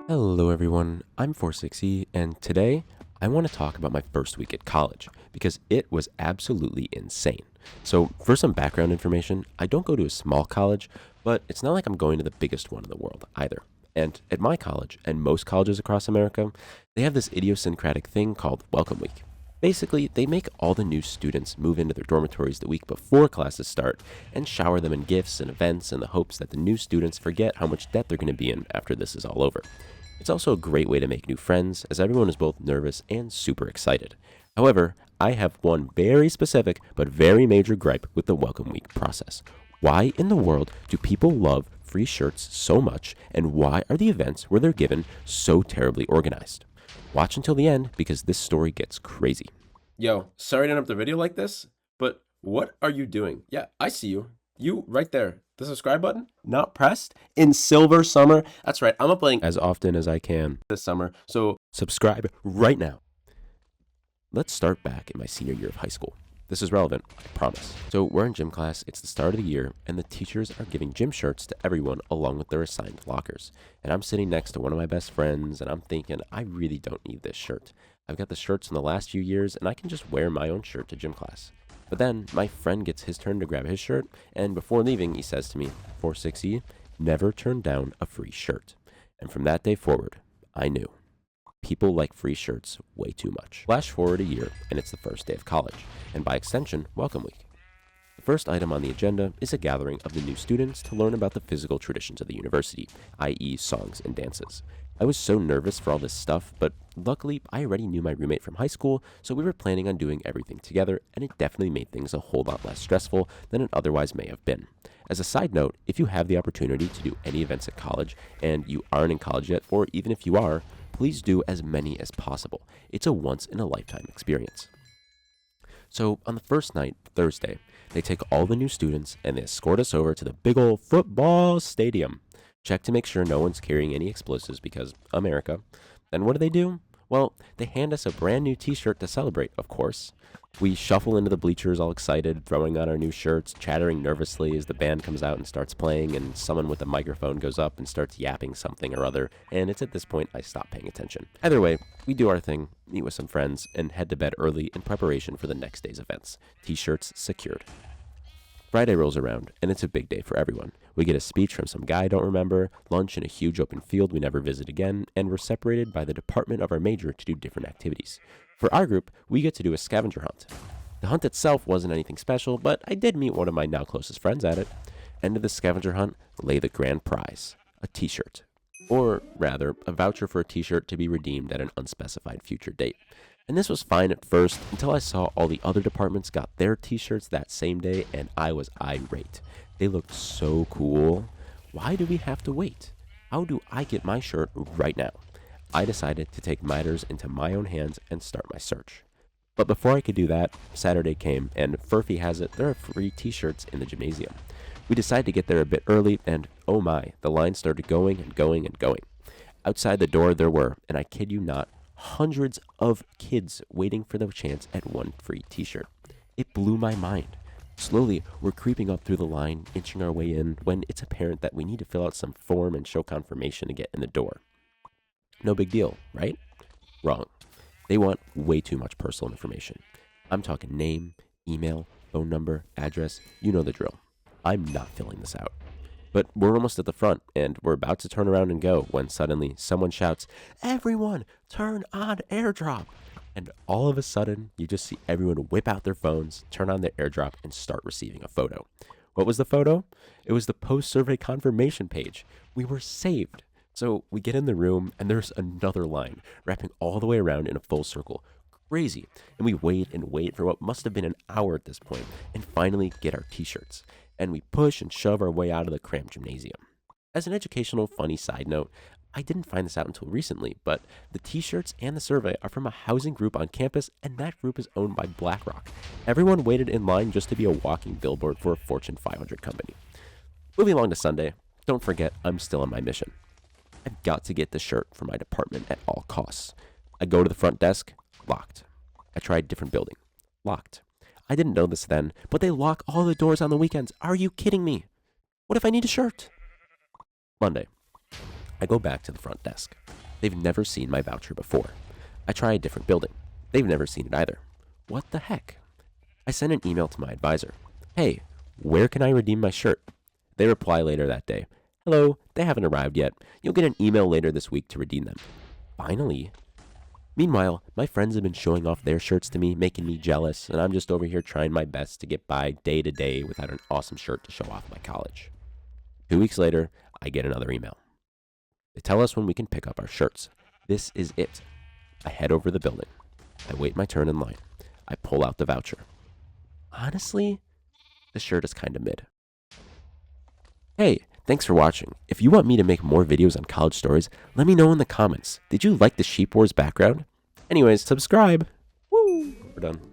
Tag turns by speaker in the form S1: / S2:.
S1: Hello everyone, I'm 46E, and today I want to talk about my first week at college because it was absolutely insane. So, for some background information, I don't go to a small college, but it's not like I'm going to the biggest one in the world either. And at my college, and most colleges across America, they have this idiosyncratic thing called Welcome Week. Basically, they make all the new students move into their dormitories the week before classes start and shower them in gifts and events in the hopes that the new students forget how much debt they're going to be in after this is all over. It's also a great way to make new friends, as everyone is both nervous and super excited. However, I have one very specific but very major gripe with the Welcome Week process. Why in the world do people love free shirts so much, and why are the events where they're given so terribly organized? Watch until the end because this story gets crazy. Yo, sorry to interrupt the video like this, but what are you doing? Yeah, I see you. You right there. The subscribe button, not pressed in silver summer. That's right, I'm uploading as often as I can this summer, so subscribe right now. Let's start back in my senior year of high school. This is relevant, I promise. So we're in gym class, it's the start of the year, and the teachers are giving gym shirts to everyone along with their assigned lockers. And I'm sitting next to one of my best friends, and I'm thinking, I really don't need this shirt. I've got the shirts in the last few years, and I can just wear my own shirt to gym class. But then my friend gets his turn to grab his shirt, and before leaving, he says to me, 46E, never turn down a free shirt. And from that day forward, I knew. People like free shirts way too much. Flash forward a year, and it's the first day of college, and by extension, Welcome Week. The first item on the agenda is a gathering of the new students to learn about the physical traditions of the university, i.e. songs and dances. I was so nervous for all this stuff, but luckily I already knew my roommate from high school, so we were planning on doing everything together, and it definitely made things a whole lot less stressful than it otherwise may have been. As a side note, if you have the opportunity to do any events at college, and you aren't in college yet, or even if you are, please do as many as possible. It's a once-in-a-lifetime experience. So on the first night, Thursday, they take all the new students and they escort us over to the big old football stadium. Check to make sure no one's carrying any explosives because America. And what do? Well, they hand us a brand new t-shirt to celebrate, of course. We shuffle into the bleachers all excited, throwing on our new shirts, chattering nervously as the band comes out and starts playing, and someone with a microphone goes up and starts yapping something or other, and it's at this point I stop paying attention. Either way, we do our thing, meet with some friends, and head to bed early in preparation for the next day's events. T-shirts secured. Friday rolls around, and it's a big day for everyone. We get a speech from some guy I don't remember, lunch in a huge open field we never visit again, and we're separated by the department of our major to do different activities. For our group, we get to do a scavenger hunt. The hunt itself wasn't anything special, but I did meet one of my now closest friends at it. End of the scavenger hunt lay the grand prize, a t-shirt. Or rather, a voucher for a t-shirt to be redeemed at an unspecified future date. And this was fine at first until I saw all the other departments got their t-shirts that same day and I was irate. They looked so cool. Why do we have to wait? How do I get my shirt right now? I decided to take matters into my own hands and start my search. But before I could do that, Saturday came and Furphy has it, there are free t-shirts in the gymnasium. We decided to get there a bit early and oh my, the line started going and going and going. Outside the door there were, and I kid you not, hundreds of kids waiting for the chance at one free t-shirt. It blew my mind. Slowly, we're creeping up through the line, inching our way in, when it's apparent that we need to fill out some form and show confirmation to get in the door. No big deal, right? Wrong. They want way too much personal information. I'm talking name, email, phone number, address, you know the drill. I'm not filling this out. But we're almost at the front, and we're about to turn around and go when suddenly someone shouts, "Everyone, turn on AirDrop!" And all of a sudden, you just see everyone whip out their phones, turn on their AirDrop, and start receiving a photo. What was the photo? It was the post-survey confirmation page. We were saved. So we get in the room, and there's another line, wrapping all the way around in a full circle. Crazy. And we wait and wait for what must have been an hour at this point, and finally get our t-shirts. And we push and shove our way out of the cramped gymnasium. As an educational, funny side note, I didn't find this out until recently, but the t-shirts and the survey are from a housing group on campus, and that group is owned by BlackRock. Everyone waited in line just to be a walking billboard for a Fortune 500 company. Moving along to Sunday, don't forget I'm still on my mission. I've got to get the shirt for my department at all costs. I go to the front desk, locked. I tried different building, locked. I didn't know this then, but they lock all the doors on the weekends. Are you kidding me? What if I need a shirt? Monday, I go back to the front desk. They've never seen my voucher before. I try a different building. They've never seen it either. What the heck? I send an email to my advisor. Hey, where can I redeem my shirt? They reply later that day. Hello, they haven't arrived yet. You'll get an email later this week to redeem them. Finally. Meanwhile, my friends have been showing off their shirts to me, making me jealous, and I'm just over here trying my best to get by day to day without an awesome shirt to show off my college. 2 weeks later, I get another email. They tell us when we can pick up our shirts. This is it. I head over to the building. I wait my turn in line. I pull out the voucher. Honestly, the shirt is kind of mid. Hey, thanks for watching. If you want me to make more videos on college stories, let me know in the comments. Did you like the Sheep Wars background? Anyways, subscribe. Woo! We're done.